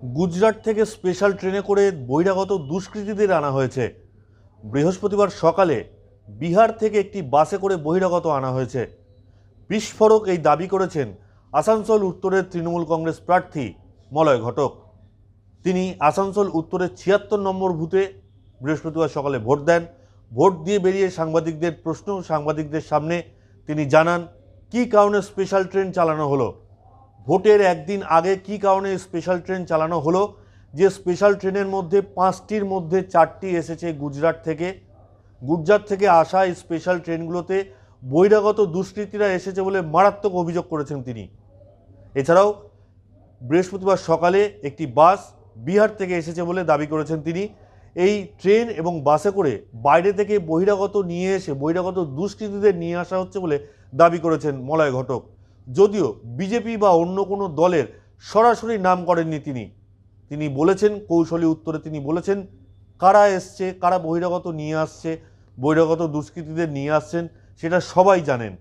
গুজরাট থেকে স্পেশাল ট্রেনে করে বহিরাগত দুষ্কৃতীদের আনা হয়েছে। বৃহস্পতিবার সকালে বিহার থেকে একটি বাসে করে বহিরাগত আনা হয়েছে। বিস্ফোরক এই দাবি করেছেন আসানসোল উত্তরের তৃণমূল কংগ্রেস প্রার্থী মলয় ঘটক। তিনি আসানসোল উত্তরের ৭৬ নম্বর বুথে বৃহস্পতিবার সকালে ভোট দেন। ভোট দিয়ে বেরিয়ে সাংবাদিকদের প্রশ্ন, সাংবাদিকদের সামনে তিনি জানান কী কারণে স্পেশাল ট্রেন চালানো হলো, ভোটের একদিন আগে কী কারণে স্পেশাল ট্রেন চালানো হলো, যে স্পেশাল ট্রেনের মধ্যে ৫টির মধ্যে ৪টি এসেছে গুজরাট থেকে। গুজরাট থেকে আসা এই স্পেশাল ট্রেনগুলোতে বহিরাগত দুষ্কৃতীরা এসেছে বলে মারাত্মক অভিযোগ করেছেন তিনি। এছাড়াও বৃহস্পতিবার সকালে একটি বাস বিহার থেকে এসেছে বলে দাবি করেছেন তিনি। এই ট্রেন এবং বাসে করে বাইরে থেকে বহিরাগত নিয়ে এসে বহিরাগত দুষ্কৃতীদের নিয়ে আসা হচ্ছে বলে দাবি করেছেন মলয় ঘটক। যদিও বিজেপি বা অন্য কোনো দলের সরাসরি নাম করেননি তিনি বলেছেন, কৌশলী উত্তরে তিনি বলেছেন কারা এসছে, কারা বহিরাগত নিয়ে আসছে, বহিরাগত দুষ্কৃতীদের নিয়ে আসছেন সেটা সবাই জানেন।